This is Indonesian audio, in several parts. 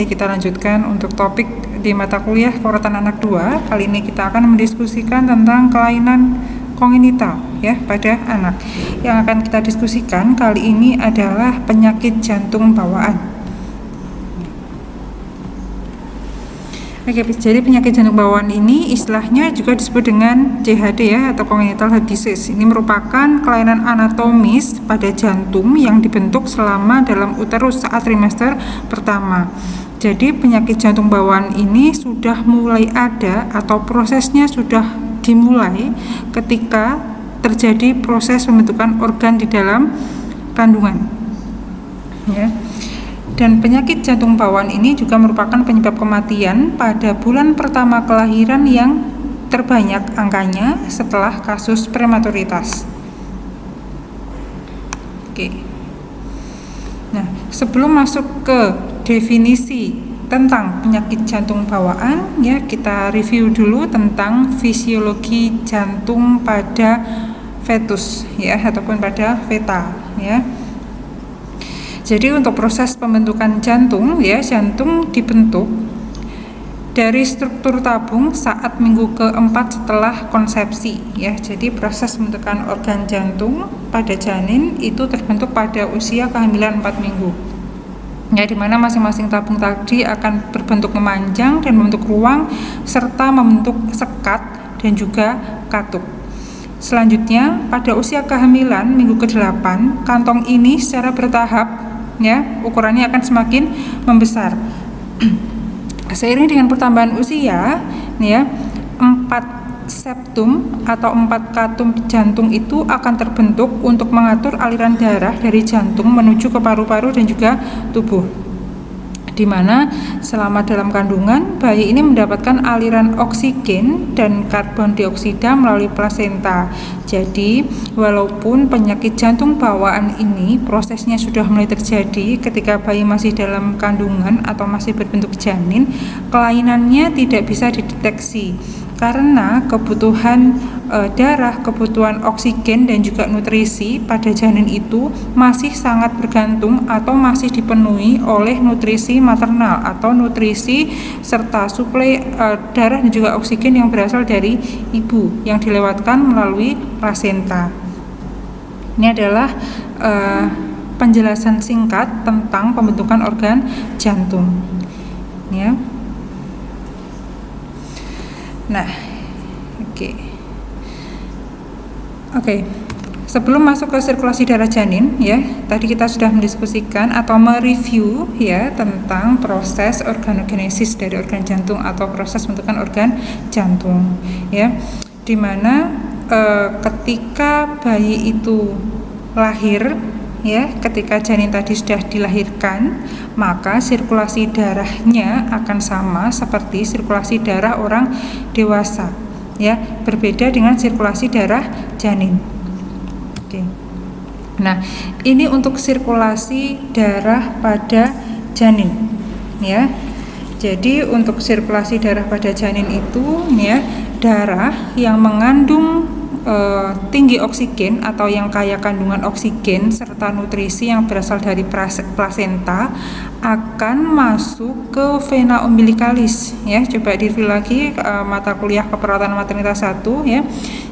Kita lanjutkan untuk topik di mata kuliah Korotan Anak 2. Kali ini kita akan mendiskusikan tentang kelainan kongenital ya pada anak. Yang akan kita diskusikan kali ini adalah penyakit jantung bawaan. Oke, jadi penyakit jantung bawaan ini istilahnya juga disebut dengan CHD ya, atau congenital heart disease. Ini merupakan kelainan anatomis pada jantung yang dibentuk selama dalam uterus saat trimester pertama. Jadi penyakit jantung bawaan ini sudah mulai ada atau prosesnya sudah dimulai ketika terjadi proses pembentukan organ di dalam kandungan. Ya. Dan penyakit jantung bawaan ini juga merupakan penyebab kematian pada bulan pertama kelahiran yang terbanyak angkanya setelah kasus prematuritas. Oke. Nah, sebelum masuk ke definisi tentang penyakit jantung bawaan, ya kita review dulu tentang fisiologi jantung pada fetus, ya ataupun pada feta, ya. Jadi untuk proses pembentukan jantung, ya jantung dibentuk dari struktur tabung saat minggu keempat setelah konsepsi, ya. Jadi proses pembentukan organ jantung pada janin itu terbentuk pada usia kehamilan 4 minggu. Ya, di mana masing-masing tabung tadi akan berbentuk memanjang dan membentuk ruang serta membentuk sekat dan juga katup. Selanjutnya, pada usia kehamilan minggu ke-8, kantong ini secara bertahap, ya, ukurannya akan semakin membesar. Seiring dengan pertambahan usia, ya, 4 septum atau 4 katup jantung itu akan terbentuk untuk mengatur aliran darah dari jantung menuju ke paru-paru dan juga tubuh. Di mana selama dalam kandungan bayi ini mendapatkan aliran oksigen dan karbon dioksida melalui plasenta. Jadi walaupun penyakit jantung bawaan ini prosesnya sudah mulai terjadi ketika bayi masih dalam kandungan atau masih berbentuk janin, kelainannya tidak bisa dideteksi karena kebutuhan darah, kebutuhan oksigen dan juga nutrisi pada janin itu masih sangat bergantung atau masih dipenuhi oleh nutrisi maternal atau nutrisi serta suplai darah dan juga oksigen yang berasal dari ibu yang dilewatkan melalui plasenta. Ini adalah penjelasan singkat tentang pembentukan organ jantung, ya. Nah, Oke. Sebelum masuk ke sirkulasi darah janin, ya, tadi kita sudah mendiskusikan atau mereview ya tentang proses organogenesis dari organ jantung atau proses pembentukan organ jantung, ya. Di mana ketika bayi itu lahir, ya, ketika janin tadi sudah dilahirkan, maka sirkulasi darahnya akan sama seperti sirkulasi darah orang dewasa, ya, berbeda dengan sirkulasi darah janin. Oke. Nah, ini untuk sirkulasi darah pada janin, ya. Jadi untuk sirkulasi darah pada janin itu, ya, darah yang mengandung tinggi oksigen atau yang kaya kandungan oksigen serta nutrisi yang berasal dari plasenta akan masuk ke vena umbilicalis, ya. Coba direview lagi mata kuliah keperawatan maternitas 1, ya.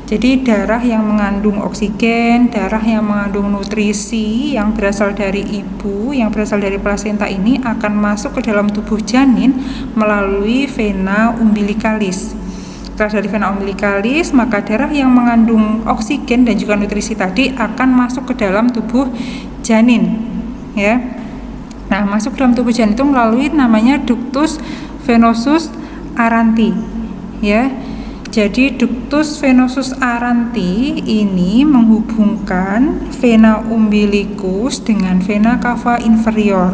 Jadi darah yang mengandung oksigen, darah yang mengandung nutrisi yang berasal dari ibu, yang berasal dari plasenta ini akan masuk ke dalam tubuh janin melalui vena umbilicalis. Setelah dari vena umbilicalis, maka darah yang mengandung oksigen dan juga nutrisi tadi akan masuk ke dalam tubuh janin, ya. Nah, masuk ke dalam tubuh janin itu melalui namanya ductus venosus aranti, ya. Jadi ductus venosus aranti ini menghubungkan vena umbilicus dengan vena cava inferior,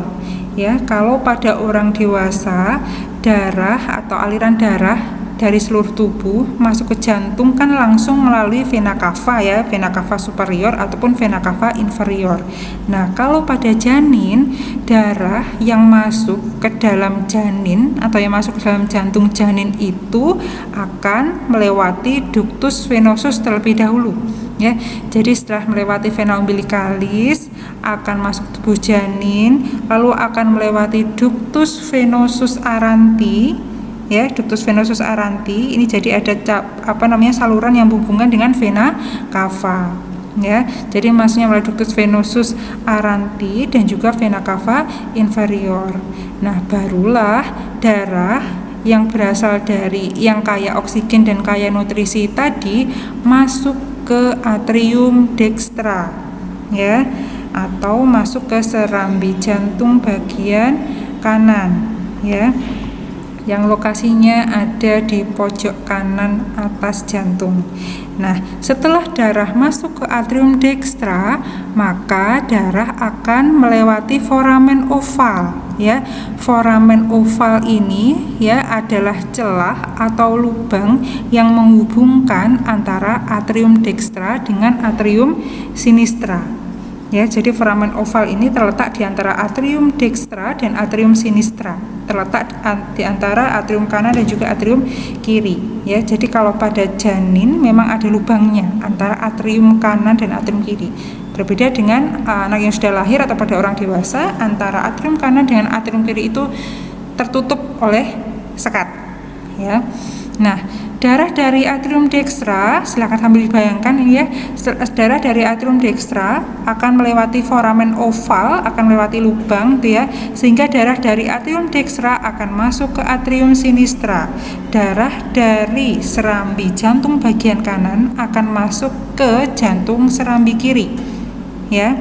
ya. Kalau pada orang dewasa, darah atau aliran darah dari seluruh tubuh masuk ke jantung kan langsung melalui vena cava, ya, vena cava superior ataupun vena cava inferior. Nah, kalau pada janin, darah yang masuk ke dalam janin atau yang masuk ke dalam jantung janin itu akan melewati ductus venosus terlebih dahulu, ya. Jadi setelah melewati vena umbilicalis akan masuk tubuh janin, lalu akan melewati ductus venosus aranti, ya. Ductus venosus aranti ini jadi ada saluran yang berhubungan dengan vena cava, ya. Jadi maksudnya melalui ductus venosus aranti dan juga vena cava inferior. Nah, barulah darah yang berasal dari yang kaya oksigen dan kaya nutrisi tadi masuk ke atrium dextra, ya, atau masuk ke serambi jantung bagian kanan, ya, yang lokasinya ada di pojok kanan atas jantung. Nah, setelah darah masuk ke atrium dextra, maka darah akan melewati foramen oval, ya. Foramen oval ini, ya, adalah celah atau lubang yang menghubungkan antara atrium dextra dengan atrium sinistra. Ya, jadi foramen oval ini terletak di antara atrium dextra dan atrium sinistra, terletak di antara atrium kanan dan juga atrium kiri, ya. Jadi kalau pada janin memang ada lubangnya antara atrium kanan dan atrium kiri. Berbeda dengan anak yang sudah lahir atau pada orang dewasa, antara atrium kanan dengan atrium kiri itu tertutup oleh sekat, ya. Nah, darah dari atrium dextra, silakan sambil dibayangkan ini, ya. Darah dari atrium dextra akan melewati foramen oval, akan melewati lubang, ya, sehingga darah dari atrium dextra akan masuk ke atrium sinistra. Darah dari serambi jantung bagian kanan akan masuk ke jantung serambi kiri, ya.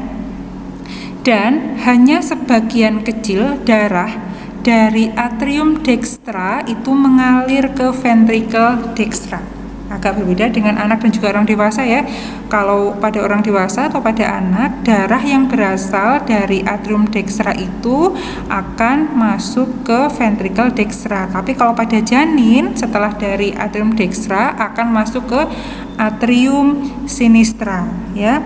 Dan hanya sebagian kecil darah dari atrium dextra itu mengalir ke ventricle dextra. Agak berbeda dengan anak dan juga orang dewasa, ya. Kalau pada orang dewasa atau pada anak, darah yang berasal dari atrium dextra itu akan masuk ke ventricle dextra. Tapi kalau pada janin, setelah dari atrium dextra akan masuk ke atrium sinistra, ya.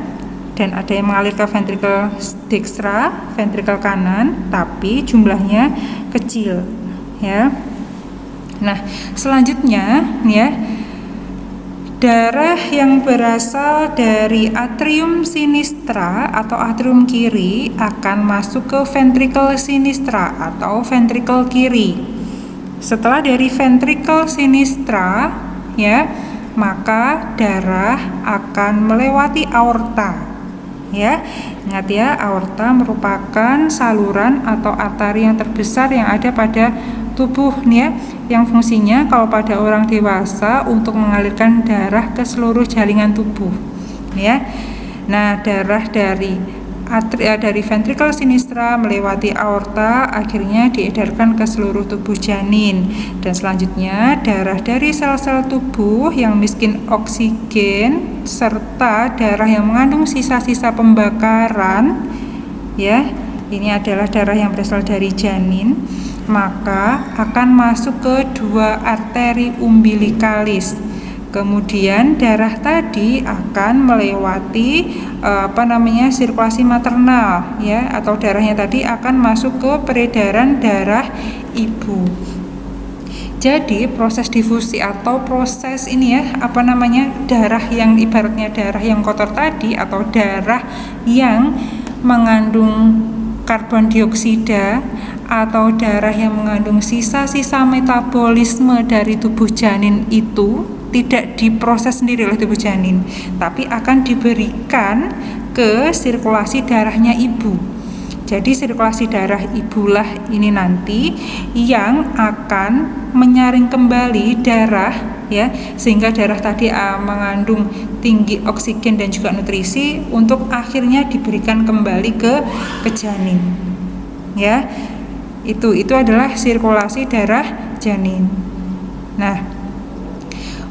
Dan ada yang mengalir ke ventricle dextra, ventricle kanan, tapi jumlahnya kecil, ya. Nah, selanjutnya, ya, darah yang berasal dari atrium sinistra atau atrium kiri akan masuk ke ventricle sinistra atau ventricle kiri. Setelah dari ventricle sinistra, ya, maka darah akan melewati aorta. Ya, ingat, ya, aorta merupakan saluran atau arteri yang terbesar yang ada pada tubuh, ya, yang fungsinya kalau pada orang dewasa untuk mengalirkan darah ke seluruh jaringan tubuh, ya. Nah, darah dari ventricle sinistra melewati aorta akhirnya diedarkan ke seluruh tubuh janin, dan selanjutnya darah dari sel-sel tubuh yang miskin oksigen serta darah yang mengandung sisa-sisa pembakaran, ya, ini adalah darah yang berasal dari janin, maka akan masuk ke dua arteri umbilikalis. Kemudian darah tadi akan melewati sirkulasi maternal, ya, atau darahnya tadi akan masuk ke peredaran darah ibu. Jadi proses difusi atau proses ini, ya, darah yang ibaratnya darah yang kotor tadi atau darah yang mengandung karbon dioksida atau darah yang mengandung sisa-sisa metabolisme dari tubuh janin itu tidak diproses sendiri oleh tubuh janin, tapi akan diberikan ke sirkulasi darahnya ibu. Jadi sirkulasi darah ibulah ini nanti yang akan menyaring kembali darah, ya, sehingga darah tadi mengandung tinggi oksigen dan juga nutrisi untuk akhirnya diberikan kembali ke janin, ya. Itu adalah sirkulasi darah janin. Nah,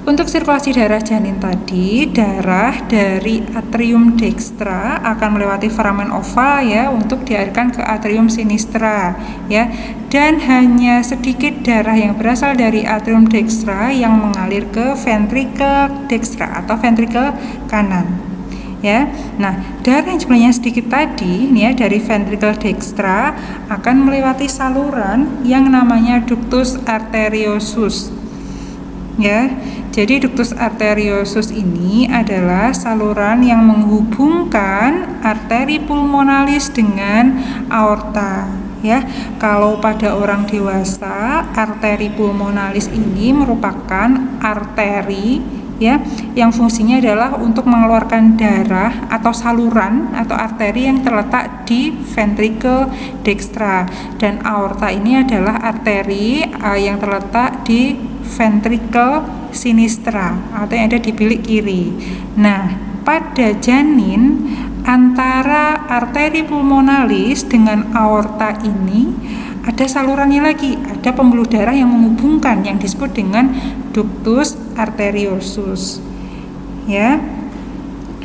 untuk sirkulasi darah janin tadi, darah dari atrium dextra akan melewati foramen oval, ya, untuk dialirkan ke atrium sinistra, ya. Dan hanya sedikit darah yang berasal dari atrium dextra yang mengalir ke ventricle dextra atau ventricle kanan, ya. Nah, darah yang jumlahnya sedikit tadi, ya, dari ventricle dextra akan melewati saluran yang namanya ductus arteriosus. ya. Jadi ductus arteriosus ini adalah saluran yang menghubungkan arteri pulmonalis dengan aorta, ya. Kalau pada orang dewasa, arteri pulmonalis ini merupakan arteri, ya, yang fungsinya adalah untuk mengeluarkan darah atau saluran atau arteri yang terletak di ventricle dextra, dan aorta ini adalah arteri yang terletak di ventricle sinistra atau yang ada di bilik kiri. Nah, pada janin antara arteri pulmonalis dengan aorta ini ada salurannya lagi, ada pembuluh darah yang menghubungkan yang disebut dengan ductus arteriosus, ya.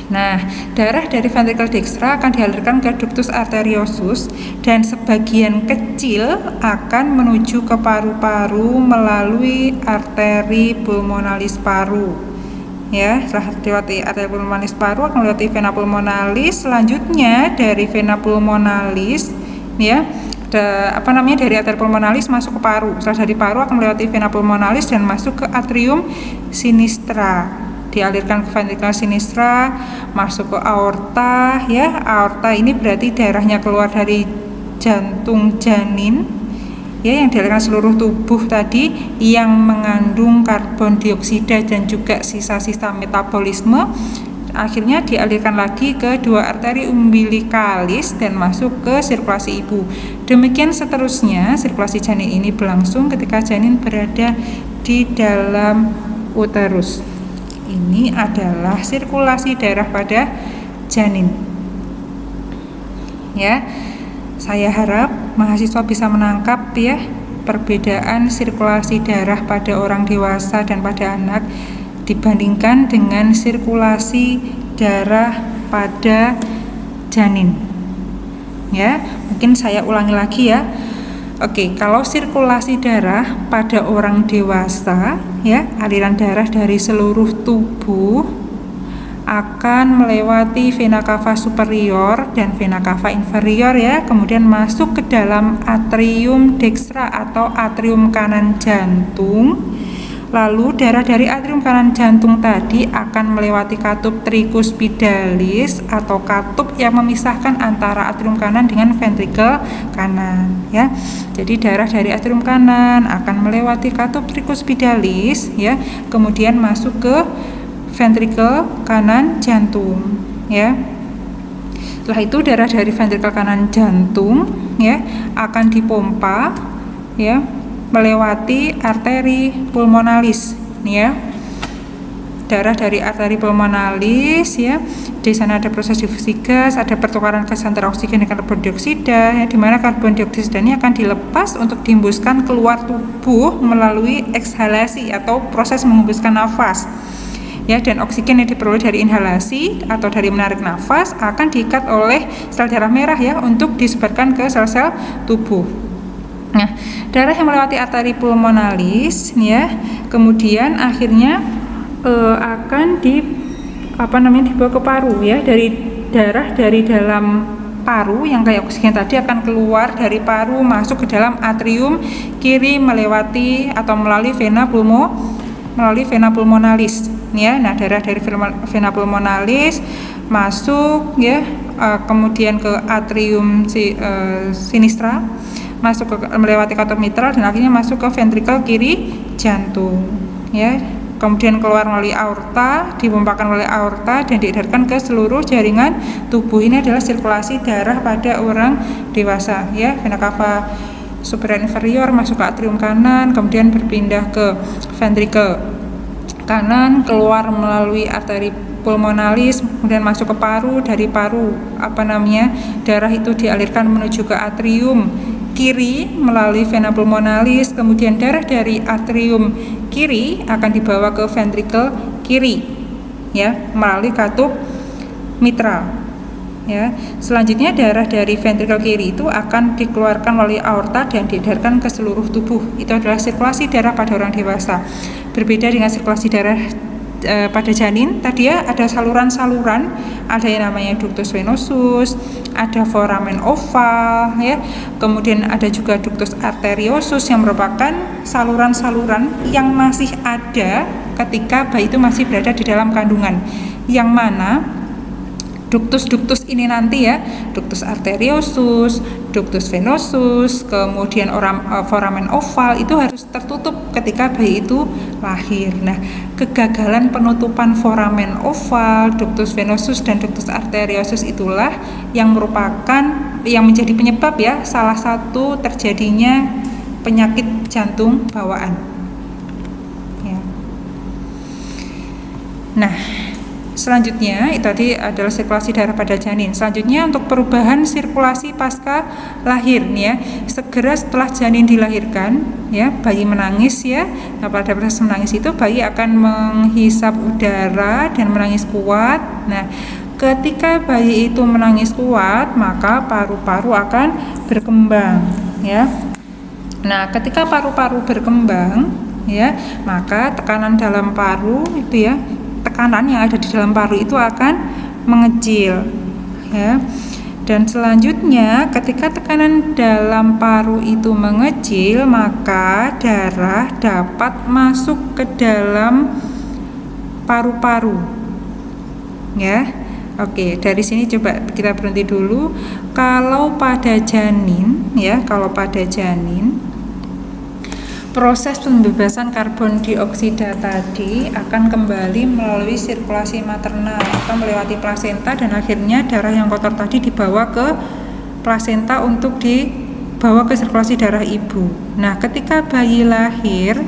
Nah, darah dari ventricle dextra akan dialirkan ke ductus arteriosus dan sebagian kecil akan menuju ke paru-paru melalui arteri pulmonalis paru. Ya, setelah lewati arteri pulmonalis paru akan melewati vena pulmonalis, selanjutnya dari vena pulmonalis, ya, dari arteri pulmonalis masuk ke paru. Setelah dari paru akan melewati vena pulmonalis dan masuk ke atrium sinistra. Dialirkan ke ventricle sinistra, masuk ke aorta, ya. Aorta ini berarti darahnya keluar dari jantung janin, ya, yang dialirkan seluruh tubuh tadi yang mengandung karbon dioksida dan juga sisa-sisa metabolisme. Akhirnya dialirkan lagi ke dua arteri umbilikalis dan masuk ke sirkulasi ibu. Demikian seterusnya, sirkulasi janin ini berlangsung ketika janin berada di dalam uterus. Ini adalah sirkulasi darah pada janin. Ya, saya harap mahasiswa bisa menangkap, ya, perbedaan sirkulasi darah pada orang dewasa dan pada anak dibandingkan dengan sirkulasi darah pada janin. Ya, mungkin saya ulangi lagi, ya. Oke, kalau sirkulasi darah pada orang dewasa, ya, aliran darah dari seluruh tubuh akan melewati vena cava superior dan vena cava inferior, ya, kemudian masuk ke dalam atrium dextra atau atrium kanan jantung. Lalu darah dari atrium kanan jantung tadi akan melewati katup tricuspidalis atau katup yang memisahkan antara atrium kanan dengan ventricle kanan, ya. Jadi darah dari atrium kanan akan melewati katup tricuspidalis, ya, kemudian masuk ke ventricle kanan jantung, ya. Setelah itu darah dari ventricle kanan jantung, ya, akan dipompa, ya, melewati arteri pulmonalis, ya. Darah dari arteri pulmonalis, ya, di sana ada proses difusi gas, ada pertukaran gas antara oksigen dan karbon dioksida, ya, di mana karbon dioksida ini akan dilepas untuk dihembuskan keluar tubuh melalui ekshalasi atau proses menghembuskan nafas, ya, dan oksigen yang diperoleh dari inhalasi atau dari menarik nafas akan diikat oleh sel darah merah, ya, untuk disebarkan ke sel-sel tubuh. Nah, darah yang melewati arteri pulmonalis, ya, kemudian akhirnya akan dibawa ke paru, ya, dari darah dari dalam paru yang kayak oksigen tadi akan keluar dari paru masuk ke dalam atrium kiri melewati atau melalui vena pulmonalis, ya. Nah, darah dari vena pulmonalis masuk, ya, kemudian ke atrium sinistra, masuk ke melewati katup mitral dan akhirnya masuk ke ventricle kiri jantung, ya. Kemudian keluar melalui aorta, dipompakan melalui aorta dan diedarkan ke seluruh jaringan tubuh. Ini adalah sirkulasi darah pada orang dewasa, ya. Vena cava superior inferior masuk ke atrium kanan, kemudian berpindah ke ventricle kanan, keluar melalui arteri pulmonalis, kemudian masuk ke paru. Dari paru darah itu dialirkan menuju ke atrium kiri melalui vena pulmonalis, kemudian darah dari atrium kiri akan dibawa ke ventricle kiri, ya, melalui katup mitral, ya. Selanjutnya darah dari ventricle kiri itu akan dikeluarkan melalui aorta dan diedarkan ke seluruh tubuh. Itu adalah sirkulasi darah pada orang dewasa. Berbeda dengan sirkulasi darah pada janin tadi ya ada saluran-saluran, ada yang namanya ductus venosus, ada foramen oval ya, kemudian ada juga ductus arteriosus yang merupakan saluran-saluran yang masih ada ketika bayi itu masih berada di dalam kandungan, yang mana ductus-ductus ini nanti ya, ductus arteriosus, ductus venosus, kemudian foramen oval itu harus tertutup ketika bayi itu lahir. Nah, kegagalan penutupan foramen oval, ductus venosus dan ductus arteriosus itulah yang menjadi penyebab ya salah satu terjadinya penyakit jantung bawaan. Ya. Nah, selanjutnya itu tadi adalah sirkulasi darah pada janin. Selanjutnya untuk perubahan sirkulasi pasca lahir nih ya. Segera setelah janin dilahirkan ya, bayi menangis ya. Nah, pada proses menangis itu bayi akan menghisap udara dan menangis kuat. Nah, ketika bayi itu menangis kuat, maka paru-paru akan berkembang ya. Nah, ketika paru-paru berkembang ya, maka tekanan dalam paru itu ya, tekanan yang ada di dalam paru itu akan mengecil ya. Dan selanjutnya ketika tekanan dalam paru itu mengecil, maka darah dapat masuk ke dalam paru-paru ya. Oke, dari sini coba kita berhenti dulu. Kalau pada janin ya, proses pembebasan karbon dioksida tadi akan kembali melalui sirkulasi maternal atau melewati plasenta, dan akhirnya darah yang kotor tadi dibawa ke plasenta untuk dibawa ke sirkulasi darah ibu. Nah, ketika bayi lahir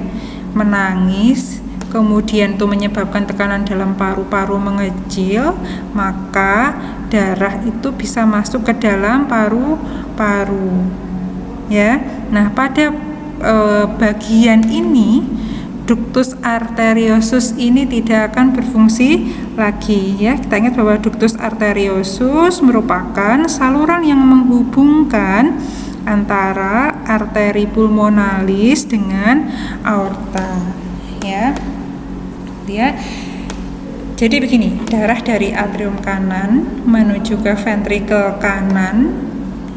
menangis, kemudian itu menyebabkan tekanan dalam paru-paru mengecil, maka darah itu bisa masuk ke dalam paru-paru ya. Nah, pada bagian ini ductus arteriosus ini tidak akan berfungsi lagi ya. Kita ingat bahwa ductus arteriosus merupakan saluran yang menghubungkan antara arteri pulmonalis dengan aorta ya. Jadi begini, darah dari atrium kanan menuju ke ventrikel kanan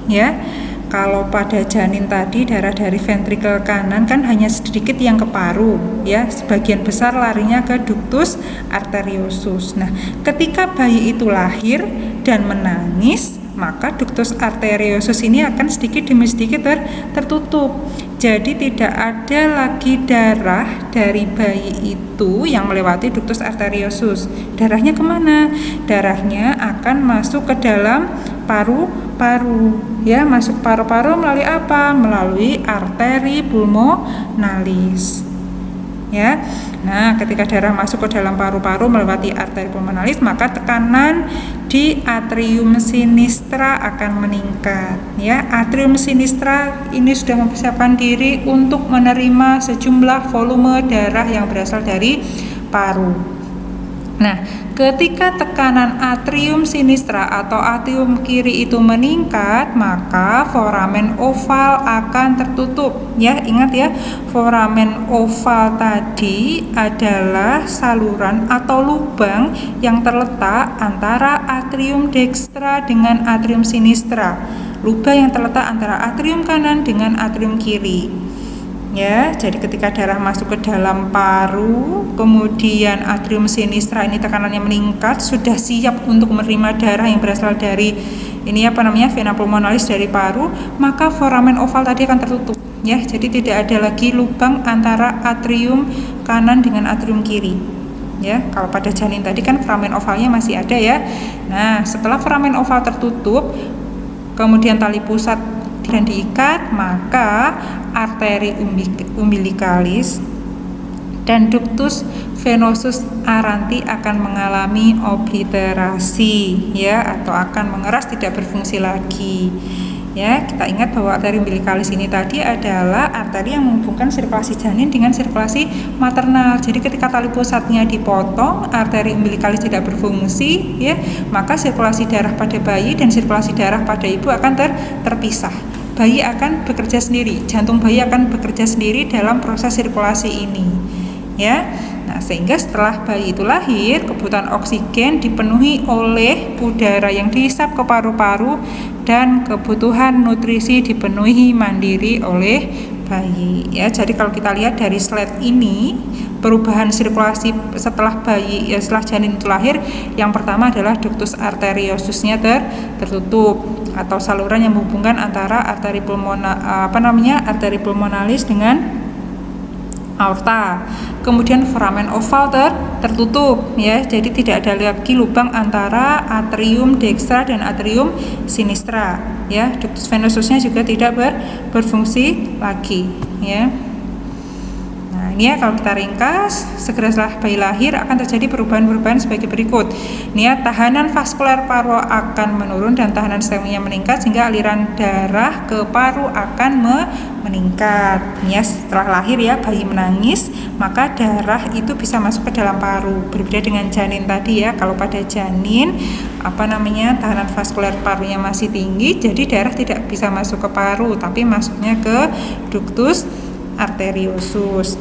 ya. Kalau pada janin tadi darah dari ventrikel kanan kan hanya sedikit yang ke paru ya, sebagian besar larinya ke ductus arteriosus. Nah, ketika bayi itu lahir dan menangis, maka ductus arteriosus ini akan sedikit demi sedikit tertutup. Jadi tidak ada lagi darah dari bayi itu yang melewati ductus arteriosus. Darahnya kemana? Darahnya akan masuk ke dalam paru-paru ya, masuk paru-paru melalui apa? Melalui arteri pulmonalis ya. Nah, ketika darah masuk ke dalam paru-paru melewati arteri pulmonalis, maka tekanan di atrium sinistra akan meningkat ya. Atrium sinistra ini sudah mempersiapkan diri untuk menerima sejumlah volume darah yang berasal dari paru. Nah, ketika tekanan atrium sinistra atau atrium kiri itu meningkat, maka foramen oval akan tertutup ya. Ingat ya, foramen oval tadi adalah saluran atau lubang yang terletak antara atrium dextra dengan atrium sinistra, lubang yang terletak antara atrium kanan dengan atrium kiri ya. Jadi ketika darah masuk ke dalam paru, kemudian atrium sinistra ini tekanannya meningkat, sudah siap untuk menerima darah yang berasal dari vena pulmonalis dari paru, maka foramen oval tadi akan tertutup ya. Jadi tidak ada lagi lubang antara atrium kanan dengan atrium kiri ya. Kalau pada janin tadi kan foramen ovalnya masih ada ya. Nah, setelah foramen oval tertutup, kemudian tali pusat dan diikat, maka arteri umbilikalis dan ductus venosus aranti akan mengalami obliterasi ya, atau akan mengeras, tidak berfungsi lagi ya. Kita ingat bahwa arteri umbilikalis ini tadi adalah arteri yang menghubungkan sirkulasi janin dengan sirkulasi maternal. Jadi ketika tali pusatnya dipotong, arteri umbilikalis tidak berfungsi ya, maka sirkulasi darah pada bayi dan sirkulasi darah pada ibu akan terpisah. Bayi akan bekerja sendiri, jantung bayi akan bekerja sendiri dalam proses sirkulasi ini ya. Nah, sehingga setelah bayi itu lahir, kebutuhan oksigen dipenuhi oleh udara yang dihisap ke paru-paru dan kebutuhan nutrisi dipenuhi mandiri oleh bayi, ya. Jadi kalau kita lihat dari slide ini, perubahan sirkulasi setelah bayi, ya, setelah janin itu lahir, yang pertama adalah ductus arteriosusnya tertutup atau saluran yang menghubungkan antara arteri pulmonalis dengan aorta. Kemudian foramen oval tertutup, ya. Jadi tidak ada lagi lubang antara atrium dextra dan atrium sinistra, ya. Ductus venosusnya juga tidak berfungsi lagi, ya. Nah, ini ya, kalau kita ringkas, segera setelah bayi lahir akan terjadi perubahan-perubahan sebagai berikut. Ini ya, tahanan vaskuler paru akan menurun dan tahanan sistemiknya meningkat sehingga aliran darah ke paru akan meningkat. Ini ya, setelah lahir ya, bayi menangis, maka darah itu bisa masuk ke dalam paru. Berbeda dengan janin tadi ya, kalau pada janin tahanan vaskuler parunya masih tinggi, jadi darah tidak bisa masuk ke paru, tapi masuknya ke ductus arteriosus.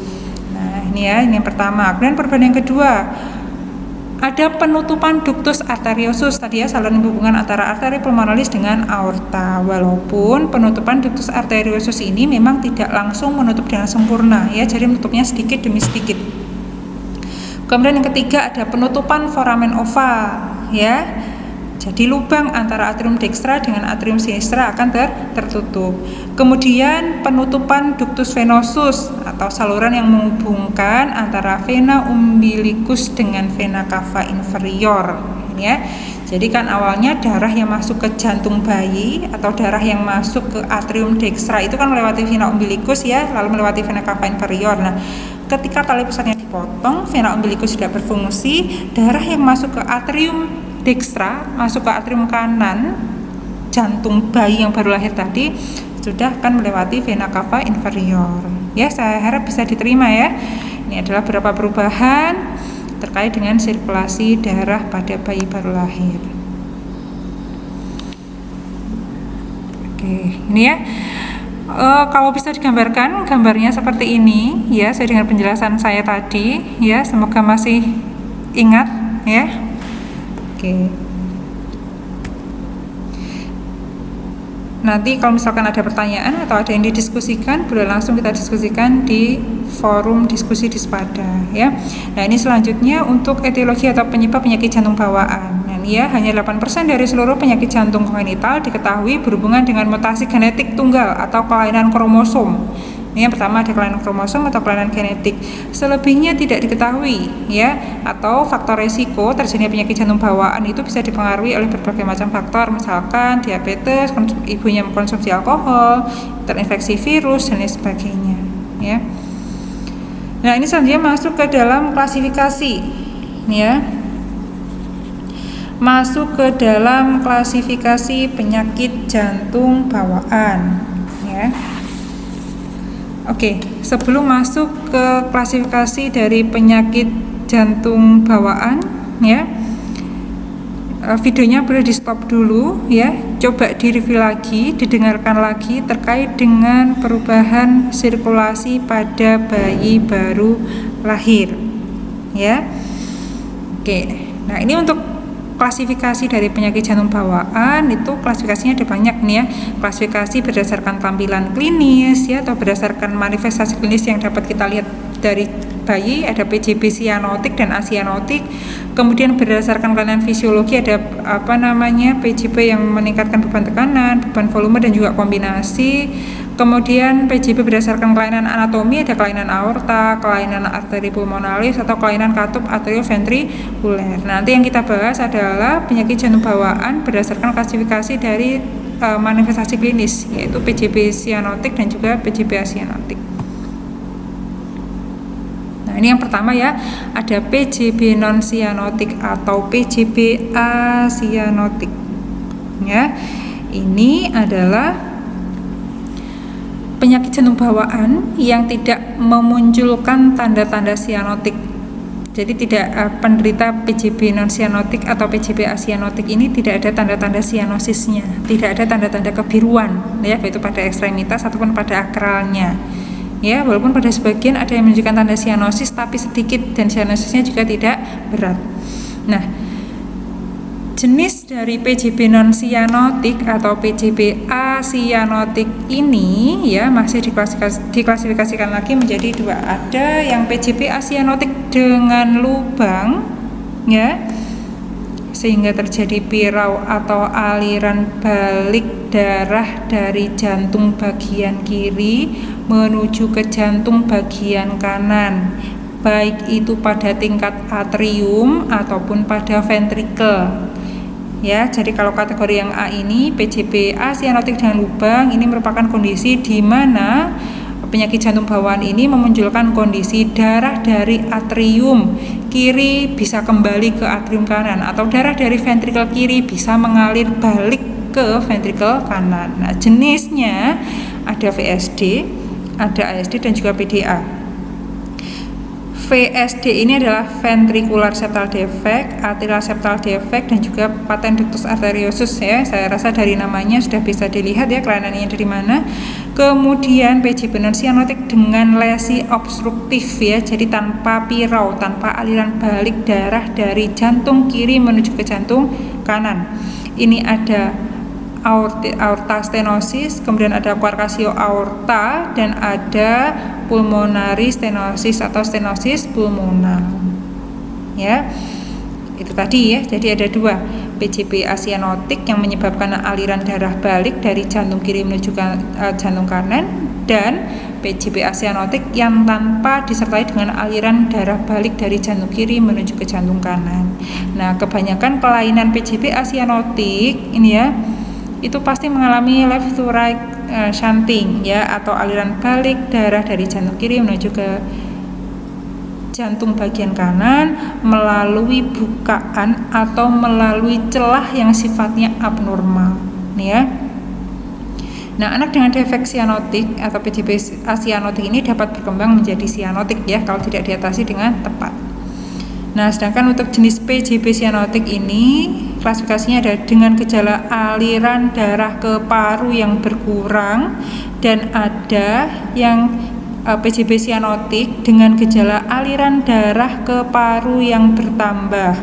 Nah, ini ya, ini yang pertama. Kemudian perubahan yang kedua, ada penutupan ductus arteriosus tadi ya, saluran hubungan antara arteri pulmonalis dengan aorta. Walaupun penutupan ductus arteriosus ini memang tidak langsung menutup dengan sempurna ya, jadi menutupnya sedikit demi sedikit. Kemudian yang ketiga, ada penutupan foramen oval ya. Jadi lubang antara atrium dextra dengan atrium sinistra akan tertutup. Kemudian penutupan ductus venosus atau saluran yang menghubungkan antara vena umbilicus dengan vena cava inferior, ya. Jadi kan awalnya darah yang masuk ke jantung bayi atau darah yang masuk ke atrium dextra itu kan melewati vena umbilicus ya, lalu melewati vena cava inferior. Nah, ketika tali pusatnya dipotong, vena umbilicus tidak berfungsi, darah yang masuk ke atrium dextra masuk ke atrium kanan jantung bayi yang baru lahir tadi sudah akan melewati vena cava inferior. Ya, saya harap bisa diterima ya. Ini adalah beberapa perubahan terkait dengan sirkulasi darah pada bayi baru lahir. Oke, ini ya. Kalau bisa digambarkan, gambarnya seperti ini ya, sesuai dengan penjelasan saya tadi ya. Semoga masih ingat ya. Oke. Nanti kalau misalkan ada pertanyaan atau ada yang didiskusikan, boleh langsung kita diskusikan di forum diskusi di Spada ya. Nah, ini selanjutnya untuk etiologi atau penyebab penyakit jantung bawaan. Nah, ini ya, hanya 8% dari seluruh penyakit jantung kongenital diketahui berhubungan dengan mutasi genetik tunggal atau kelainan kromosom. Ini yang pertama, ada kelainan kromosom atau kelainan genetik. Selebihnya tidak diketahui ya, atau faktor resiko terjadinya penyakit jantung bawaan itu bisa dipengaruhi oleh berbagai macam faktor, misalkan diabetes, ibunya mengkonsumsi alkohol, terinfeksi virus dan lain sebagainya ya. Nah, ini selanjutnya masuk ke dalam klasifikasi ya. Masuk ke dalam klasifikasi penyakit jantung bawaan ya. Oke, sebelum masuk ke klasifikasi dari penyakit jantung bawaan ya, videonya boleh di stop dulu ya, coba direview lagi, didengarkan lagi terkait dengan perubahan sirkulasi pada bayi baru lahir ya. Oke, nah ini untuk klasifikasi dari penyakit jantung bawaan itu klasifikasinya ada banyak nih ya. Klasifikasi berdasarkan tampilan klinis ya, atau berdasarkan manifestasi klinis yang dapat kita lihat dari bayi, ada PJB sianotik dan asianotik. Kemudian berdasarkan kelainan fisiologi ada PJB yang meningkatkan beban tekanan, beban volume dan juga kombinasi. Kemudian PJB berdasarkan kelainan anatomi, ada kelainan aorta, kelainan arteri pulmonalis atau kelainan katup atrioventrikuler. Nanti yang kita bahas adalah penyakit jantung bawaan berdasarkan klasifikasi dari manifestasi klinis, yaitu PJB sianotik dan juga PJB asianotik. Nah, ini yang pertama ya, ada PJB non sianotik atau PJB asianotik. Ya, ini adalah penyakit jantung bawaan yang tidak memunculkan tanda-tanda sianotik. Jadi tidak penderita PJB non sianotik atau PJB asianotik ini tidak ada tanda-tanda sianosisnya, tidak ada tanda-tanda kebiruan ya, baik itu pada ekstremitas ataupun pada akralnya ya, walaupun pada sebagian ada yang menunjukkan tanda sianosis tapi sedikit dan sianosisnya juga tidak berat. Nah, jenis dari PJB non sianotik atau PJB asianotik ini ya masih diklasifikasikan lagi menjadi dua. Ada yang PJB asianotik dengan lubang ya, sehingga terjadi pirau atau aliran balik darah dari jantung bagian kiri menuju ke jantung bagian kanan, baik itu pada tingkat atrium ataupun pada ventrikel. Ya, jadi kalau kategori yang A ini PJB asianotik dengan lubang ini merupakan kondisi di mana penyakit jantung bawaan ini memunculkan kondisi darah dari atrium kiri bisa kembali ke atrium kanan atau darah dari ventrikel kiri bisa mengalir balik ke ventrikel kanan. Nah, jenisnya ada VSD, ada ASD dan juga PDA. VSD ini adalah ventricular septal defect, atrial septal defect dan juga patent ductus arteriosus ya. Saya rasa dari namanya sudah bisa dilihat ya kelainannya dari mana. Kemudian PJB non sianotik dengan lesi obstruktif ya, jadi tanpa pirau, tanpa aliran balik darah dari jantung kiri menuju ke jantung kanan. Ini ada aorta stenosis, kemudian ada coarctio aorta dan ada pulmonary stenosis atau stenosis pulmonal. Ya. Itu tadi ya. Jadi ada dua, PJB asianotik yang menyebabkan aliran darah balik dari jantung kiri menuju ke jantung kanan dan PJB asianotik yang tanpa disertai dengan aliran darah balik dari jantung kiri menuju ke jantung kanan. Nah, kebanyakan kelainan PJB asianotik ini ya itu pasti mengalami left to right shunting ya, atau aliran balik darah dari jantung kiri menuju ke jantung bagian kanan melalui bukaan atau melalui celah yang sifatnya abnormal nih ya. Nah, anak dengan defek sianotik atau PJB asianotik ini dapat berkembang menjadi sianotik ya kalau tidak diatasi dengan tepat. Nah, sedangkan untuk jenis PJB sianotik ini klasifikasinya ada dengan gejala aliran darah ke paru yang berkurang dan ada yang PJB sianotik dengan gejala aliran darah ke paru yang bertambah.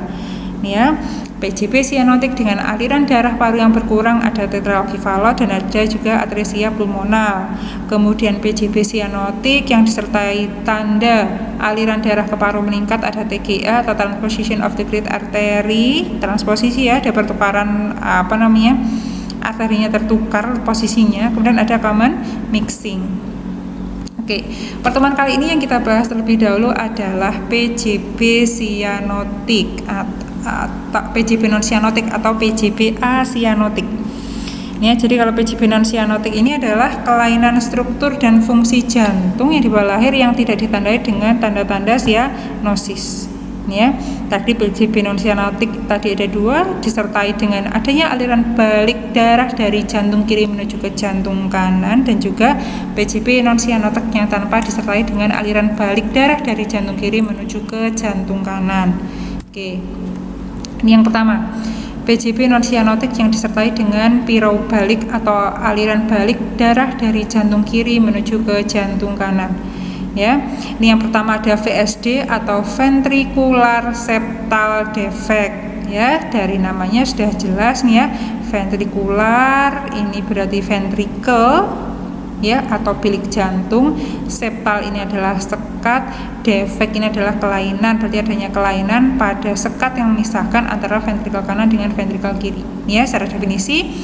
Nih ya, PJB sianotik dengan aliran darah paru yang berkurang ada tetralogyvalot dan ada juga atresia pulmonal. Kemudian PJB sianotik yang disertai tanda aliran darah ke paru meningkat ada TGA atau transposition of the great artery, transposisi ya, ada pertukaran arterinya tertukar posisinya. Kemudian ada common mixing. Oke, pertemuan kali ini yang kita bahas terlebih dahulu adalah PJB sianotik PJB non sianotik atau PJB asianotik. Ya, jadi kalau PJB non sianotik ini adalah kelainan struktur dan fungsi jantung yang di bawah lahir yang tidak ditandai dengan tanda-tanda sianosis. Ya, tadi PJB non sianotik tadi ada dua, disertai dengan adanya aliran balik darah dari jantung kiri menuju ke jantung kanan dan juga PJB non sianotik yang tanpa disertai dengan aliran balik darah dari jantung kiri menuju ke jantung kanan. Oke. Ini yang pertama, PJB non sianotik yang disertai dengan pirau balik atau aliran balik darah dari jantung kiri menuju ke jantung kanan. Ya, ini yang pertama ada VSD atau ventricular septal defect. Ya, dari namanya sudah jelas nih ya, ventricular ini berarti ventricle ya atau bilik jantung, septal ini adalah sekat, defect ini adalah kelainan, berarti adanya kelainan pada sekat yang memisahkan antara ventrikel kanan dengan ventrikel kiri. Ya, secara definisi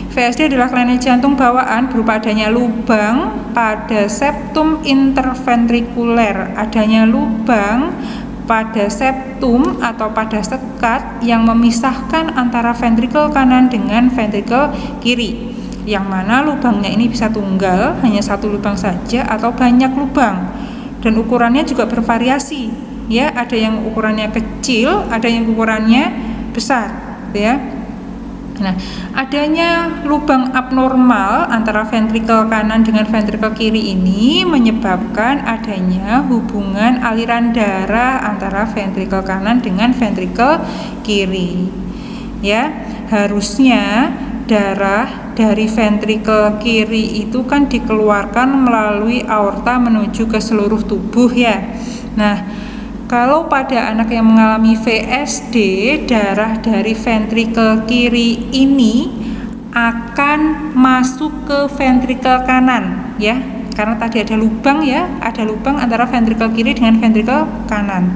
VSD adalah kelainan jantung bawaan berupa adanya lubang pada septum interventrikuler, adanya lubang pada septum atau pada sekat yang memisahkan antara ventrikel kanan dengan ventrikel kiri, yang mana lubangnya ini bisa tunggal, hanya satu lubang saja atau banyak lubang, dan ukurannya juga bervariasi ya, ada yang ukurannya kecil, ada yang ukurannya besar ya. Nah, adanya lubang abnormal antara ventrikel kanan dengan ventrikel kiri ini menyebabkan adanya hubungan aliran darah antara ventrikel kanan dengan ventrikel kiri. Ya, harusnya darah dari ventrikel kiri itu kan dikeluarkan melalui aorta menuju ke seluruh tubuh ya. Nah, kalau pada anak yang mengalami VSD, darah dari ventrikel kiri ini akan masuk ke ventrikel kanan ya. Karena tadi ada lubang ya, ada lubang antara ventrikel kiri dengan ventrikel kanan.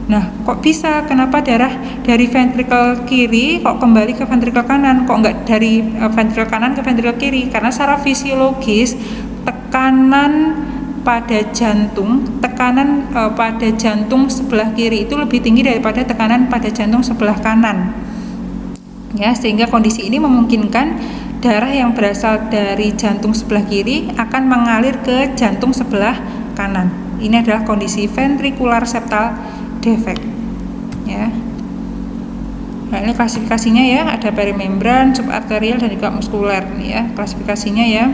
Nah, kok bisa? Kenapa darah dari ventrikel kiri kok kembali ke ventrikel kanan? Kok enggak dari ventrikel kanan ke ventrikel kiri? Karena secara fisiologis tekanan pada jantung sebelah kiri itu lebih tinggi daripada tekanan pada jantung sebelah kanan. Ya, sehingga kondisi ini memungkinkan darah yang berasal dari jantung sebelah kiri akan mengalir ke jantung sebelah kanan. Ini adalah kondisi ventricular septal defect ya. Nah, ini klasifikasinya ya, ada perimembran, subarterial dan juga muskuler nih ya klasifikasinya ya.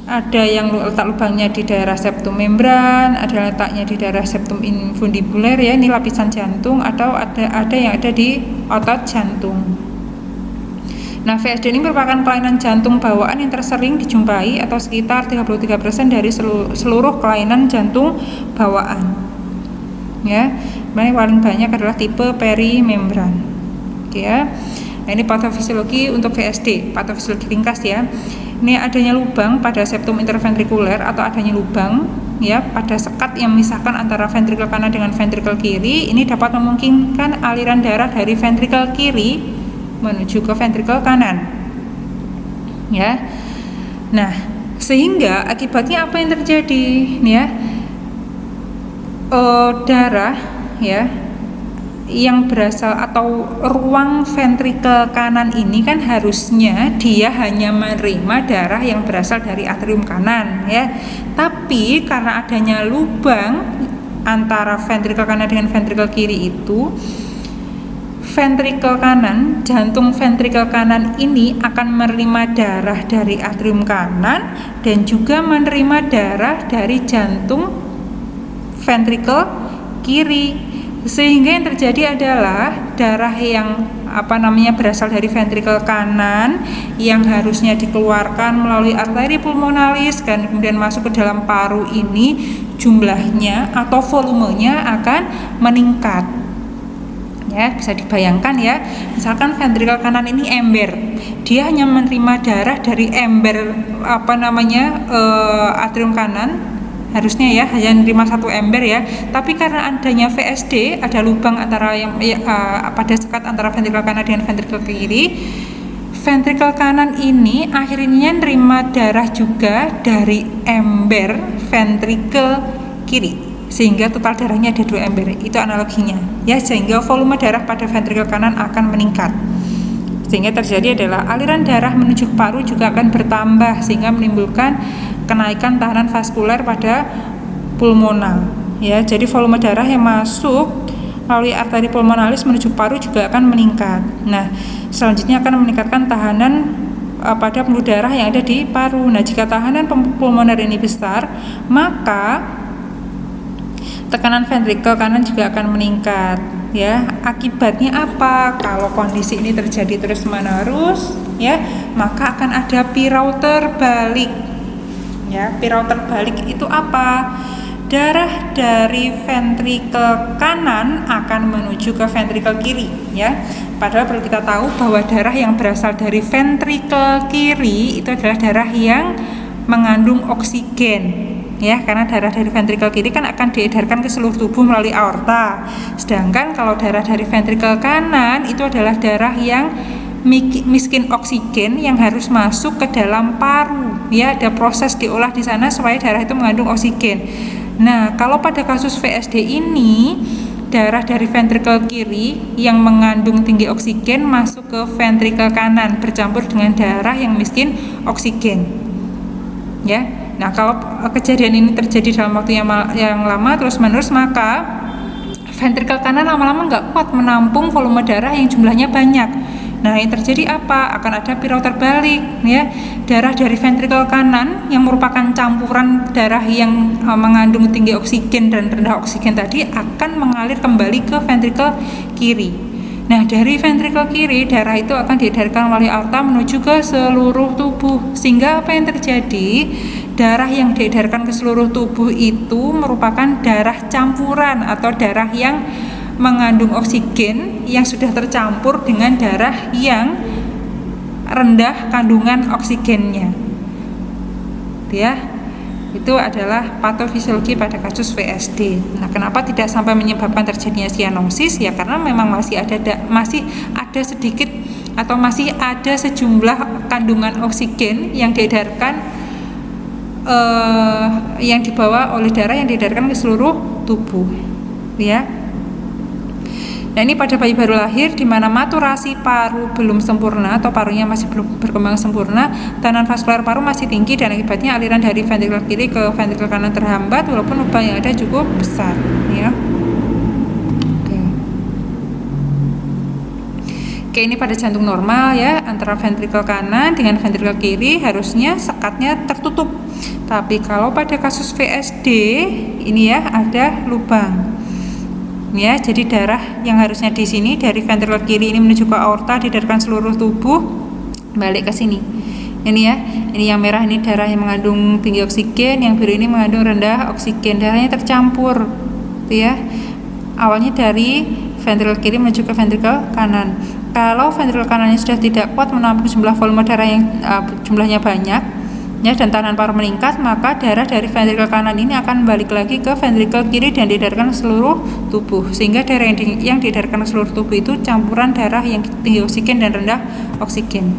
Ada yang letak lubangnya di daerah septum membran, ada letaknya di daerah septum infundibuler ya, ini lapisan jantung, atau ada yang ada di otot jantung. Nah, VSD ini merupakan kelainan jantung bawaan yang tersering dijumpai atau sekitar 33% dari seluruh kelainan jantung bawaan. Ya, yang paling banyak adalah tipe perimembran. Oke ya. Nah, ini patofisiologi untuk VSD, patofisiologi ringkas ya. Ini adanya lubang pada septum interventrikuler atau adanya lubang ya pada sekat yang memisahkan antara ventrikel kanan dengan ventrikel kiri. Ini dapat memungkinkan aliran darah dari ventrikel kiri menuju ke ventrikel kanan. Ya. Nah, sehingga akibatnya apa yang terjadi? Ya. Darah ya yang berasal atau ruang ventrikel kanan ini kan harusnya dia hanya menerima darah yang berasal dari atrium kanan ya. Tapi karena adanya lubang antara ventrikel kanan dengan ventrikel kiri itu, ventrikel kanan, jantung ventrikel kanan ini akan menerima darah dari atrium kanan dan juga menerima darah dari jantung ventrikel kiri. Sehingga yang terjadi adalah darah yang berasal dari ventrikel kanan yang harusnya dikeluarkan melalui arteri pulmonalis dan kemudian masuk ke dalam paru ini jumlahnya atau volumenya akan meningkat. Ya, bisa dibayangkan ya. Misalkan ventrikel kanan ini ember. Dia hanya menerima darah dari ember atrium kanan. Harusnya ya hanya menerima satu ember ya, tapi karena adanya VSD, ada lubang antara pada sekat antara ventrikel kanan dengan ventrikel kiri, ventrikel kanan ini akhirnya menerima darah juga dari ember ventrikel kiri, sehingga total darahnya ada 2 ember. Itu analoginya ya, sehingga volume darah pada ventrikel kanan akan meningkat, sehingga terjadi adalah aliran darah menuju paru juga akan bertambah sehingga menimbulkan kenaikan tahanan vaskuler pada pulmonal ya. Jadi volume darah yang masuk melalui arteri pulmonalis menuju paru juga akan meningkat. Nah, selanjutnya akan meningkatkan tahanan pada pembuluh darah yang ada di paru. Nah, jika tahanan pulmoner ini besar, maka tekanan ventrikel kanan juga akan meningkat ya. Akibatnya apa? Kalau kondisi ini terjadi terus-menerus ya, maka akan ada pirau terbalik. Ya, pirau terbalik itu apa? Darah dari ventrikel kanan akan menuju ke ventrikel kiri ya. Padahal perlu kita tahu bahwa darah yang berasal dari ventrikel kiri itu adalah darah yang mengandung oksigen ya, karena darah dari ventrikel kiri kan akan diedarkan ke seluruh tubuh melalui aorta. Sedangkan kalau darah dari ventrikel kanan itu adalah darah yang miskin oksigen yang harus masuk ke dalam paru ya, ada proses diolah di sana supaya darah itu mengandung oksigen. Nah, kalau pada kasus VSD ini darah dari ventrikel kiri yang mengandung tinggi oksigen masuk ke ventrikel kanan bercampur dengan darah yang miskin oksigen ya. Nah, kalau kejadian ini terjadi dalam waktu yang lama terus-menerus, maka ventrikel kanan lama-lama nggak kuat menampung volume darah yang jumlahnya banyak. Nah, yang terjadi apa? Akan ada pirau terbalik ya. Darah dari ventrikel kanan yang merupakan campuran darah yang mengandung tinggi oksigen dan rendah oksigen tadi akan mengalir kembali ke ventrikel kiri. Nah, dari ventrikel kiri, darah itu akan diedarkan melalui aorta menuju ke seluruh tubuh. Sehingga apa yang terjadi? Darah yang diedarkan ke seluruh tubuh itu merupakan darah campuran atau darah yang mengandung oksigen yang sudah tercampur dengan darah yang rendah kandungan oksigennya. Ya. Itu adalah patofisiologi pada kasus VSD. Nah, kenapa tidak sampai menyebabkan terjadinya sianosis? Ya karena memang masih ada sedikit atau masih ada sejumlah kandungan oksigen yang diedarkan yang dibawa oleh darah yang diedarkan ke seluruh tubuh. Ya. Nah, ini pada bayi baru lahir di mana maturasi paru belum sempurna atau parunya masih belum berkembang sempurna, tekanan vaskular paru masih tinggi dan akibatnya aliran dari ventrikel kiri ke ventrikel kanan terhambat walaupun lubang yang ada cukup besar, ya. Oke, ini pada jantung normal ya, antara ventrikel kanan dengan ventrikel kiri harusnya sekatnya tertutup. Tapi kalau pada kasus VSD ini ya ada lubang. Ya, jadi darah yang harusnya di sini dari ventrikel kiri ini menuju ke aorta diedarkan seluruh tubuh balik ke sini. Ini ya, ini yang merah ini darah yang mengandung tinggi oksigen, yang biru ini mengandung rendah oksigen. Darahnya tercampur, gitu ya. Awalnya dari ventrikel kiri menuju ke ventrikel kanan. Kalau ventrikel kanannya sudah tidak kuat menampung jumlah volume darah yang jumlahnya banyak, ya, dan tekanan paru meningkat, maka darah dari ventrikel kanan ini akan balik lagi ke ventrikel kiri dan diedarkan ke seluruh tubuh. Sehingga darah yang diedarkan ke seluruh tubuh itu campuran darah yang tinggi oksigen dan rendah oksigen.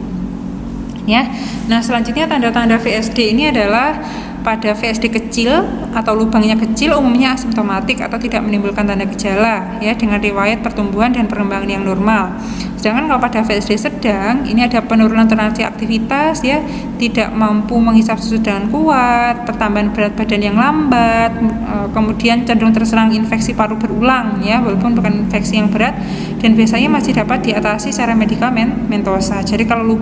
Ya. Nah, selanjutnya tanda-tanda VSD ini adalah pada VSD kecil atau lubangnya kecil umumnya asimptomatik atau tidak menimbulkan tanda gejala ya dengan riwayat pertumbuhan dan perkembangan yang normal. Sedangkan kalau pada VSD sedang ini ada penurunan toleransi aktivitas ya, tidak mampu menghisap susu dengan kuat, pertambahan berat badan yang lambat, kemudian cenderung terserang infeksi paru berulang ya, walaupun bukan infeksi yang berat dan biasanya masih dapat diatasi secara medikamentosa. Jadi kalau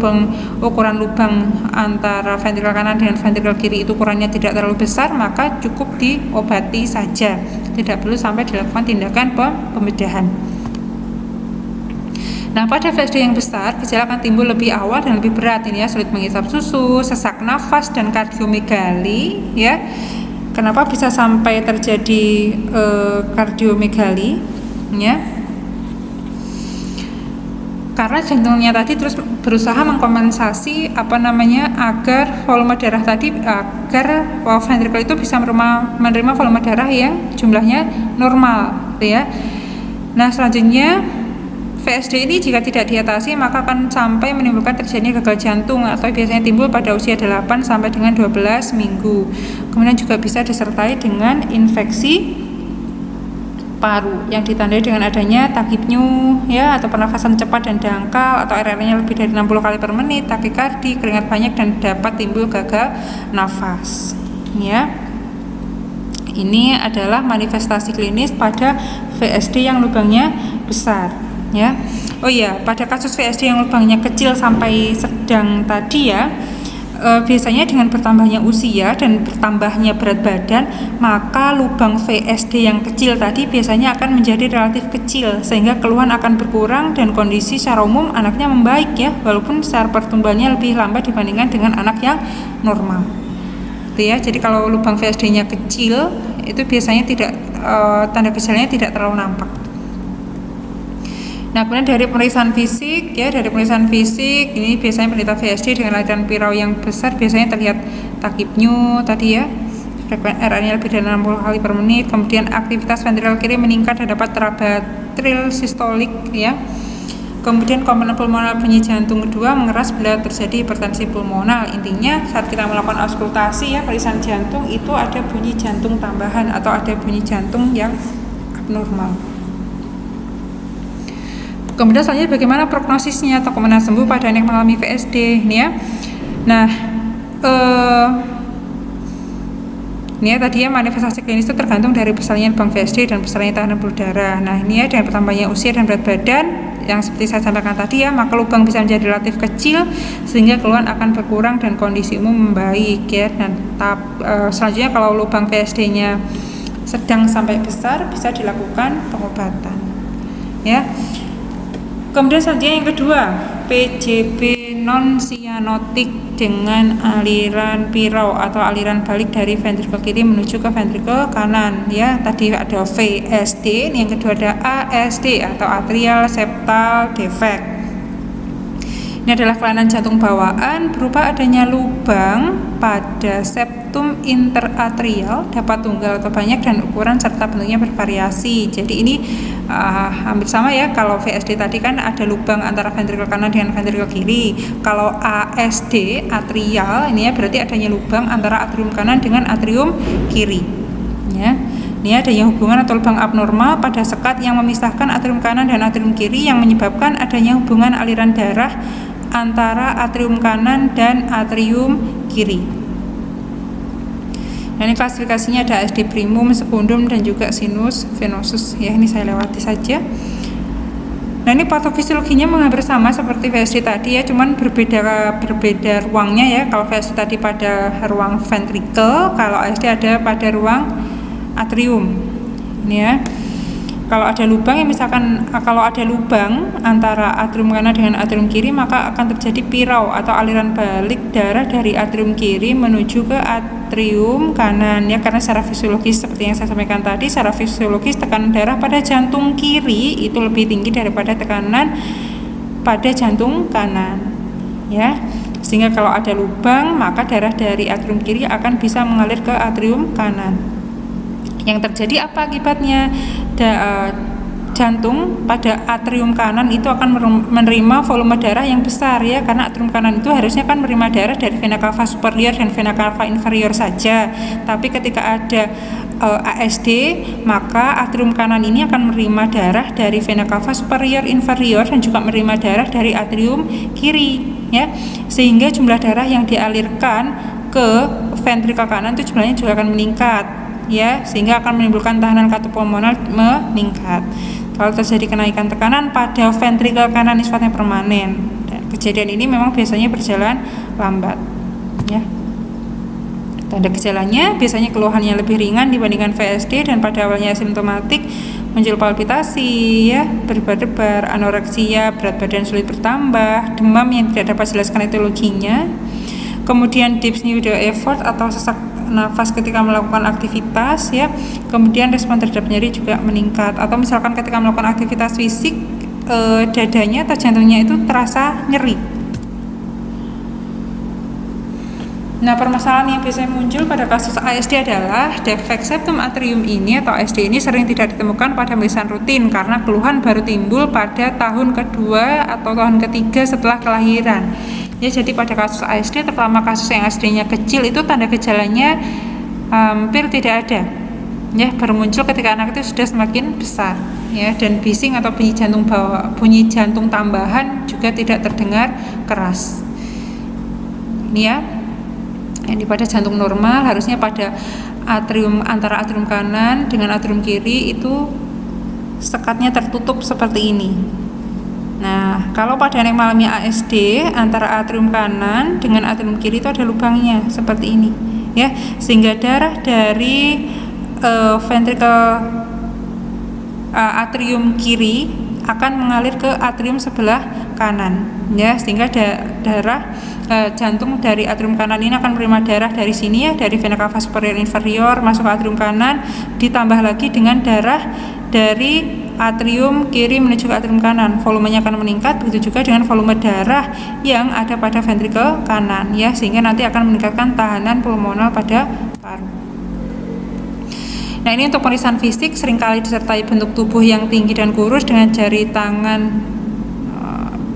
ukuran lubang antara ventrikel kanan dan ventrikel kiri itu ukurannya tidak terlalu besar, maka cukup diobati saja. Tidak perlu sampai dilakukan tindakan pembedahan. Nah, pada VSD yang besar, gejala akan timbul lebih awal dan lebih berat ini ya, sulit menghisap susu, sesak nafas dan kardiomegali ya. Kenapa bisa sampai terjadi kardiomegali ya? Karena jantungnya tadi terus berusaha mengkompensasi agar volume darah tadi agar ventrikel itu bisa menerima volume darah yang jumlahnya normal gitu ya. Nah, selanjutnya VSD ini jika tidak diatasi maka akan sampai menimbulkan terjadinya gagal jantung atau biasanya timbul pada usia 8 sampai dengan 12 minggu. Kemudian juga bisa disertai dengan infeksi paru yang ditandai dengan adanya tachypnea ya atau pernafasan cepat dan dangkal atau RR-nya lebih dari 60 kali per menit, takikardi, keringat banyak dan dapat timbul gagal nafas. Ya. Ini adalah manifestasi klinis pada VSD yang lubangnya besar. Ya, oh iya, pada kasus VSD yang lubangnya kecil sampai sedang tadi ya, biasanya dengan bertambahnya usia dan bertambahnya berat badan, maka lubang VSD yang kecil tadi biasanya akan menjadi relatif kecil sehingga keluhan akan berkurang dan kondisi secara umum anaknya membaik ya, walaupun secara pertumbuhannya lebih lambat dibandingkan dengan anak yang normal. Gitu ya, jadi kalau lubang VSD-nya kecil itu biasanya tanda gejalanya tidak terlalu nampak. Nah, kemudian dari pemeriksaan fisik ini biasanya penderita VSD dengan aliran pirau yang besar biasanya terlihat tachypnea tadi ya, frekuensi RR-nya lebih dari 60 kali per menit, kemudian aktivitas ventrikel kiri meningkat dan dapat terabatril sistolik ya. Kemudian komponen pulmonal bunyi jantung kedua mengeras bila terjadi hipertensi pulmonal. Intinya saat kita melakukan auskultasi ya, pemeriksaan jantung itu ada bunyi jantung tambahan atau ada bunyi jantung yang abnormal. Kemudian selanjutnya bagaimana prognosisnya atau kemungkinan sembuh pada anak mengalami VSD ini ya. Nah, ini ya tadi ya manifestasi klinis itu tergantung dari besarnya lubang VSD dan besarnya tekanan pembuluh darah. Nah, ini ya dengan bertambahnya usia dan berat badan yang seperti saya sampaikan tadi ya, maka lubang bisa menjadi relatif kecil sehingga keluhan akan berkurang dan kondisi umum membaik ya. Dan selanjutnya kalau lubang VSD-nya sedang sampai besar bisa dilakukan pengobatan. Ya. Kemudian selanjutnya yang kedua, PJB non sianotik dengan aliran pirau atau aliran balik dari ventrikel kiri menuju ke ventrikel kanan, ya. Tadi ada VSD, yang kedua ada ASD atau atrial septal defect. Ini adalah kelainan jantung bawaan berupa adanya lubang pada septum interatrial, dapat tunggal atau banyak dan ukuran serta bentuknya bervariasi. Jadi ini hampir sama ya. Kalau VSD tadi kan ada lubang antara ventrikel kanan dengan ventrikel kiri. Kalau ASD atrial ini ya berarti adanya lubang antara atrium kanan dengan atrium kiri. Ya. Ini adanya hubungan atau lubang abnormal pada sekat yang memisahkan atrium kanan dan atrium kiri yang menyebabkan adanya hubungan aliran darah antara atrium kanan dan atrium kiri. Nah, ini klasifikasinya ada ASD primum, sekundum dan juga sinus venosus. Ya, ini saya lewati saja. Nah, ini patofisiologinya hampir sama seperti VSD tadi ya, cuman berbeda ruangnya ya. Kalau VSD tadi pada ruang ventrikel, kalau ASD ada pada ruang atrium. Ini ya. Kalau ada lubang ya, misalkan kalau ada lubang antara atrium kanan dengan atrium kiri, maka akan terjadi pirau atau aliran balik darah dari atrium kiri menuju ke atrium kanan ya, karena secara fisiologis seperti yang saya sampaikan tadi, secara fisiologis tekanan darah pada jantung kiri itu lebih tinggi daripada tekanan pada jantung kanan ya. Sehingga kalau ada lubang, maka darah dari atrium kiri akan bisa mengalir ke atrium kanan. Yang terjadi apa akibatnya? Jantung pada atrium kanan itu akan menerima volume darah yang besar ya, karena atrium kanan itu harusnya kan menerima darah dari vena cava superior dan vena cava inferior saja. Tapi ketika ada ASD, maka atrium kanan ini akan menerima darah dari vena cava superior inferior dan juga menerima darah dari atrium kiri ya, sehingga jumlah darah yang dialirkan ke ventrikel kanan itu jumlahnya juga akan meningkat ya, sehingga akan menimbulkan tahanan kardiopulmoner meningkat. Kalau terjadi kenaikan tekanan pada ventrikel kanan ini sifatnya permanen. Dan kejadian ini memang biasanya berjalan lambat ya. Tanda gejalanya biasanya keluhannya lebih ringan dibandingkan VSD dan pada awalnya asimptomatik, muncul palpitasi ya, berdebar-debar, anoreksia, berat badan sulit bertambah, demam yang tidak dapat dijelaskan etiologinya. Kemudian dyspnea effort atau sesak nafas ketika melakukan aktivitas ya. Kemudian respon terhadap nyeri juga meningkat, atau misalkan ketika melakukan aktivitas fisik dadanya atau jantungnya itu terasa nyeri. Nah, permasalahan yang biasanya muncul pada kasus ASD adalah defek septum atrium ini atau ASD ini sering tidak ditemukan pada pemeriksaan rutin karena keluhan baru timbul pada tahun kedua atau tahun ketiga setelah kelahiran. Ya, jadi pada kasus ASD, terutama kasus yang ASD-nya kecil, itu tanda gejalanya hampir tidak ada. Ya, baru muncul ketika anak itu sudah semakin besar. Ya, dan bising atau bunyi jantung tambahan juga tidak terdengar keras. Ini ya. Ini pada jantung normal harusnya pada atrium, antara atrium kanan dengan atrium kiri itu sekatnya tertutup seperti ini. Nah, kalau pada yang mengalami ASD, antara atrium kanan dengan atrium kiri itu ada lubangnya seperti ini, ya, sehingga darah dari ventrikel atrium kiri akan mengalir ke atrium sebelah kanan, ya, sehingga darah jantung dari atrium kanan ini akan menerima darah dari sini ya, dari vena cava superior inferior masuk ke atrium kanan, ditambah lagi dengan darah dari atrium kiri menuju ke atrium kanan, volumenya akan meningkat. Begitu juga dengan volume darah yang ada pada ventrikel kanan ya, sehingga nanti akan meningkatkan tahanan pulmonal pada paru. Nah, ini untuk pemeriksaan fisik seringkali disertai bentuk tubuh yang tinggi dan kurus dengan jari tangan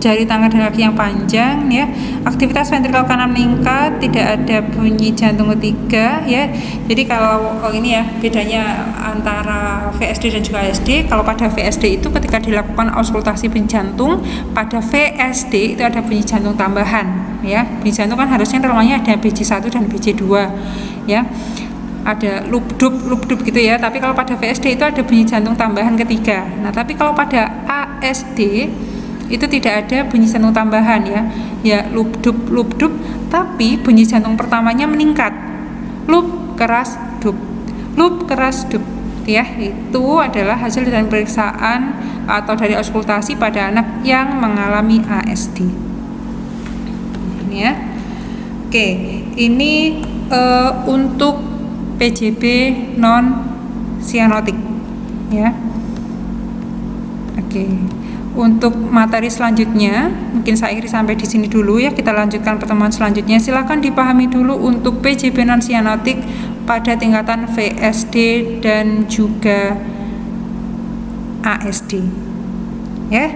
dan kaki yang panjang ya. Aktivitas ventrikel kanan meningkat, tidak ada bunyi jantung ketiga ya. Jadi kalau ini ya bedanya antara VSD dan juga ASD. Kalau pada VSD itu ketika dilakukan auskultasi bunyi jantung, pada VSD itu ada bunyi jantung tambahan ya. Bunyi jantung kan harusnya normalnya ada BJ1 dan BJ2 ya. Ada lub-dub gitu ya, tapi kalau pada VSD itu ada bunyi jantung tambahan ketiga. Nah, tapi kalau pada ASD itu tidak ada bunyi jantung tambahan ya lub-dub, tapi bunyi jantung pertamanya meningkat, lub keras dub, lub keras dub. ya, itu adalah hasil dari pemeriksaan atau dari auskultasi pada anak yang mengalami ASD. Ini ya. Oke, ini untuk PJB non sianotik ya. Oke. Untuk materi selanjutnya, mungkin saya akhiri sampai di sini dulu ya. Kita lanjutkan pertemuan selanjutnya. Silakan dipahami dulu untuk PJB non sianotik pada tingkatan VSD dan juga ASD. Ya,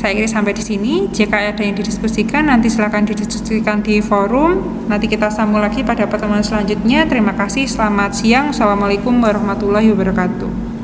saya akhiri sampai di sini. Jika ada yang didiskusikan, nanti silakan didiskusikan di forum. Nanti kita sambung lagi pada pertemuan selanjutnya. Terima kasih. Selamat siang. Assalamualaikum warahmatullahi wabarakatuh.